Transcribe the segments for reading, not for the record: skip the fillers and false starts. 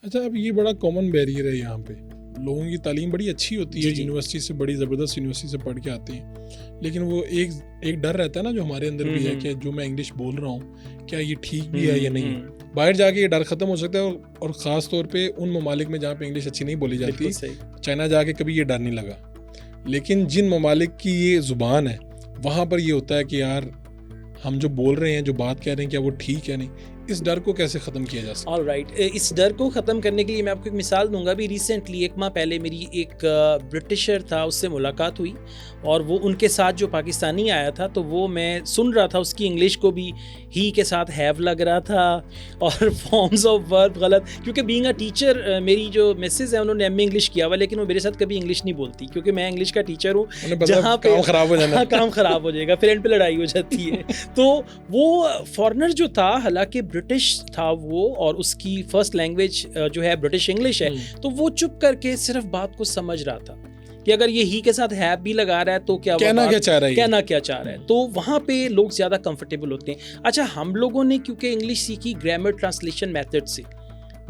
अच्छा, अब ये बड़ा कॉमन बैरियर है यहाँ पे। लोगों की तालीम बड़ी अच्छी होती है, यूनिवर्सिटी से, बड़ी ज़बरदस्त यूनिवर्सिटी से पढ़ के आते हैं, लेकिन वो एक डर रहता है ना, जो हमारे अंदर भी है कि जो मैं इंग्लिश बोल रहा हूँ क्या ये ठीक भी है या नहीं। बाहर जाके ये डर ख़त्म हो सकता है, और ख़ास तौर पे उन ममालिक में जहाँ पे इंग्लिश अच्छी नहीं बोली जाती। चाइना जाके कभी ये डर नहीं लगा, लेकिन जिन ममालिक की ये ज़ुबान है वहाँ पर ये होता है कि यार हम जो बोल रहे हैं, जो बात कह रहे हैं, क्या वो ठीक है नहीं। इस डर को कैसे ख़त्म किया जा सकता है? ऑलराइट, इस डर को ख़त्म करने के लिए मैं आपको एक मिसाल दूंगा। अभी रिसेंटली 1 माह पहले मेरी एक ब्रिटिशर था, उससे मुलाकात हुई, और वो उनके साथ जो पाकिस्तानी आया था, तो वो मैं सुन रहा था, उसकी इंग्लिश को भी ही के साथ हैव लग रहा था, और फॉर्म्स ऑफ वर्ब गलत, क्योंकि बीइंग अ टीचर मेरी जो मिसेज है उन्होंने एमए इंग्लिश किया हुआ, लेकिन वो मेरे साथ कभी इंग्लिश नहीं बोलती, क्योंकि मैं इंग्लिश का टीचर हूँ जहाँ पे काम ख़राब हो जाना, काम ख़राब हो जाएगा, फिर एंड पे लड़ाई हो जाती है। तो वो फॉरेनर जो था, हालांकि ब्रिटिश था वो, और उसकी फर्स्ट लैंग्वेज जो है ब्रिटिश इंग्लिश है, तो वो चुप करके सिर्फ बात को समझ रहा था कि अगर ये ही के साथ हैव भी लगा रहा है तो क्या कहना क्या चाह रहा है। तो वहाँ पे लोग ज़्यादा कंफर्टेबल होते हैं। अच्छा, हम लोगों ने क्योंकि इंग्लिश सीखी ग्रामर ट्रांसलेशन मेथड से,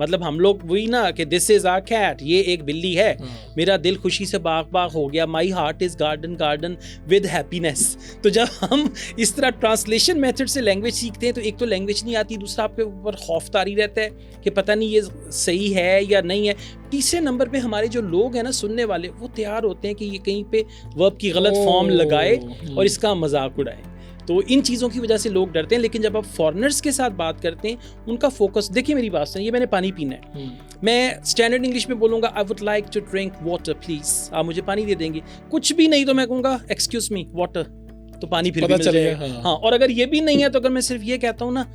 मतलब हम लोग वही ना कि दिस इज आ कैट, ये एक बिल्ली है, मेरा दिल खुशी से बाग बाग हो गया, my heart is garden garden with happiness. तो जब हम इस तरह ट्रांसलेशन मेथड से लैंग्वेज सीखते हैं, तो एक तो लैंग्वेज नहीं आती, दूसरा आपके ऊपर खौफ तारी रहता है कि पता नहीं ये सही है या नहीं है। तीसरे नंबर पे हमारे जो लोग हैं ना, सुनने वाले, वो तैयार होते हैं कि ये कहीं पे वर्ब की गलत फॉर्म लगाए और इसका मजाक उड़ाए। तो इन चीज़ों की वजह से लोग डरते हैं। लेकिन जब आप फॉरेनर्स के साथ बात करते हैं, उनका फोकस, देखिए मेरी बात सुनिए, मैंने पानी पीना है, मैं स्टैंडर्ड इंग्लिश में बोलूँगा I would like to drink water please, आप मुझे पानी दे देंगे। कुछ भी नहीं तो मैं कहूँगा एक्सक्यूज मी वाटर, तो पानी फिर भी मिल जाएगा। हाँ, और अगर ये भी नहीं है तो अगर मैं सिर्फ ये कहता हूँ ना,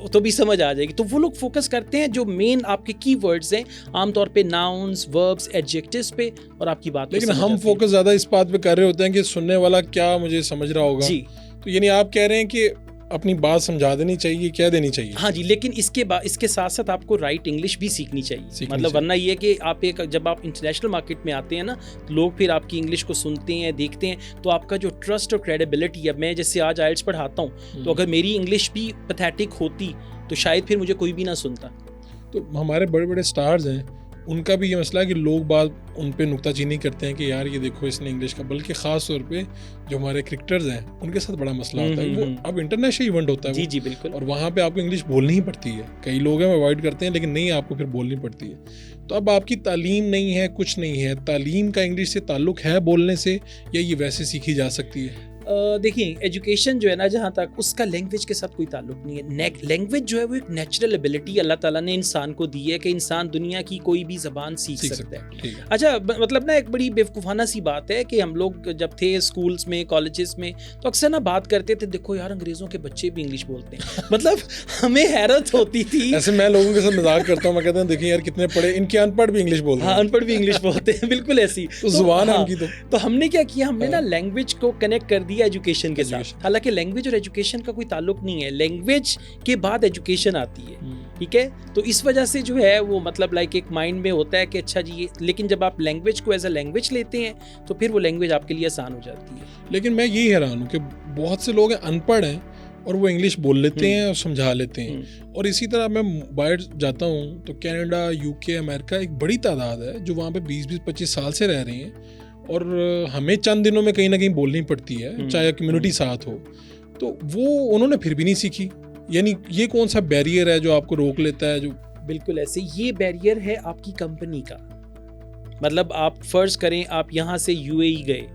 तो भी समझ आ जाएगी। तो वो लोग फोकस करते हैं जो मेन आपके की वर्ड्स हैं, आमतौर पे नाउन्स, वर्ब्स, एडजेक्टिव्स पे, और आपकी बात। लेकिन हम फोकस ज़्यादा इस बात पे कर रहे होते हैं कि सुनने वाला क्या मुझे समझ रहा होगा जी। तो यानी आप कह रहे हैं कि अपनी बात समझा देनी चाहिए, कह देनी चाहिए। हाँ जी, लेकिन इसके साथ साथ आपको राइट इंग्लिश भी सीखनी चाहिए। मतलब वरना ये कि आप जब आप इंटरनेशनल मार्केट में आते हैं ना, तो लोग फिर आपकी इंग्लिश को सुनते हैं, देखते हैं, तो आपका जो ट्रस्ट और क्रेडिबिलिटी, अब मैं जैसे आज आइल्स पढ़ाता हूँ, तो अगर मेरी इंग्लिश भी पैथेटिक होती तो शायद फिर मुझे कोई भी ना सुनता। तो हमारे बड़े बड़े स्टार्स हैं, उनका भी ये मसला है कि लोग बात उन पे नुक्ताचीनी करते हैं कि यार ये देखो इसने इंग्लिश का, बल्कि ख़ास तौर पे जो हमारे क्रिकेटर्स हैं उनके साथ बड़ा मसला होता है। वो अब इंटरनेशनल इवेंट होता है, जी जी बिल्कुल, और वहाँ पे आपको इंग्लिश बोलनी ही पड़ती है। कई लोग हैं अवॉइड करते हैं, लेकिन नहीं, आपको फिर बोलनी पड़ती है। तो अब आपकी तालीम नहीं है, कुछ नहीं है, तालीम का इंग्लिश से ताल्लुक़ है बोलने से, या ये वैसे सीखी जा सकती है? देखिए, एजुकेशन जो है ना, जहाँ तक उसका लैंग्वेज के साथ कोई ताल्लुक नहीं है। लैंग्वेज जो है वो एक नेचुरल एबिलिटी अल्लाह ताला ने इंसान को दी है कि इंसान दुनिया की कोई भी ज़बान सीख सकता है। अच्छा, मतलब ना एक बड़ी बेवकूफ़ाना सी बात है कि हम लोग जब थे स्कूल्स में, कॉलेजेस में, तो अक्सर ना बात करते थे, देखो यार अंग्रेज़ों के बच्चे भी इंग्लिश बोलते हैं। मतलब हमें हैरत होती थी। ऐसे मैं लोगों के साथ मजाक करता हूँ, मैं कहता हूँ देखिए यार कितने पढ़े, इनके अनपढ़ भी इंग्लिश बोलते हैं। हाँ, अनपढ़ भी इंग्लिश बोलते हैं, बिल्कुल ऐसी ज़ुबान है उनकी। तो हमने क्या किया, हमने ना लैंग्वेज को कनेक्ट कर दिया एजुकेशन के साथ। हालांकि लैंग्वेज और एजुकेशन का कोई ताल्लुक नहीं है, लैंग्वेज के बाद एजुकेशन आती है, ठीक है। तो इस वजह से जो है वो मतलब लाइक एक माइंड में होता है कि अच्छा जी ये, लेकिन जब आप लैंग्वेज को एज अ लैंग्वेज लेते हैं तो फिर वो लैंग्वेज आपके लिए आसान हो जाती है। लेकिन मैं यही हैरान हूँ कि बहुत से लोग अनपढ़ हैं और वो इंग्लिश बोल लेते हैं और समझा लेते हैं। और इसी तरह मैं बाहर जाता हूँ तो कनाडा, यूके, अमेरिका, एक बड़ी तादाद है जो वहाँ पे 20-25 साल से रह रही हैं, और हमें चंद दिनों में कहीं ना कहीं बोलनी पड़ती है, चाहे कम्युनिटी साथ हो। तो वो उन्होंने फिर भी नहीं सीखी। यानी ये कौन सा बैरियर है जो आपको रोक लेता है? जो बिल्कुल ऐसे, ये बैरियर है आपकी कंपनी का। मतलब आप फर्ज करें आप यहाँ से यूएई गए,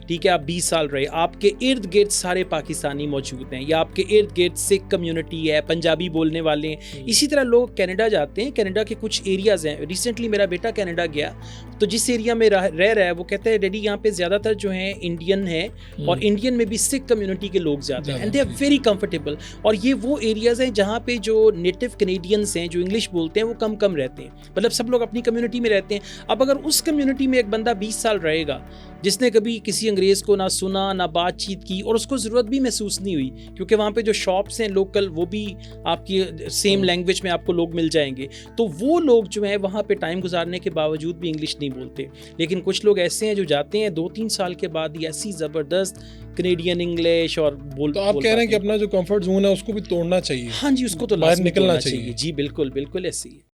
ठीक है, आप 20 साल रहे, आपके इर्द गिर्द सारे पाकिस्तानी मौजूद हैं, या आपके इर्द गिर्द सिख कम्युनिटी है, पंजाबी बोलने वाले हैं। इसी तरह लोग कनाडा जाते हैं, कनाडा के कुछ एरियाज हैं। रिसेंटली मेरा बेटा कनाडा गया, तो जिस एरिया में रह रहा है वो कहता है डैडी यहाँ पे ज़्यादातर जो है इंडियन है, और इंडियन में भी सिख कम्युनिटी के लोग ज़्यादा हैं, and they are very comfortable. और ये वो एरियाज़ हैं जहाँ पे जो नेटिव कनेडियंस हैं जो इंग्लिश बोलते हैं वो कम रहते हैं, मतलब सब लोग अपनी कम्युनिटी में रहते हैं। अब अगर उस कम्युनिटी में एक बंदा 20 साल रहेगा जिसने कभी किसी अंग्रेज़ को ना सुना ना बातचीत की, और उसको ज़रूरत भी महसूस नहीं हुई, क्योंकि वहाँ पे जो शॉप्स हैं लोकल वो भी आपकी सेम लैंग्वेज में आपको लोग मिल जाएंगे, तो वो लोग जो हैं वहाँ पे टाइम गुजारने के बावजूद भी इंग्लिश नहीं बोलते। लेकिन कुछ लोग ऐसे हैं जो जाते हैं 2-3 साल के बाद ही ऐसी ज़बरदस्त कनेडियन इंग्लिश और बोल। तो आप कह रहे हैं कि अपना जो कंफर्ट जोन है उसको भी तोड़ना चाहिए? हाँ जी, उसको तो बाहर निकलना चाहिए। जी बिल्कुल, बिल्कुल ऐसी है।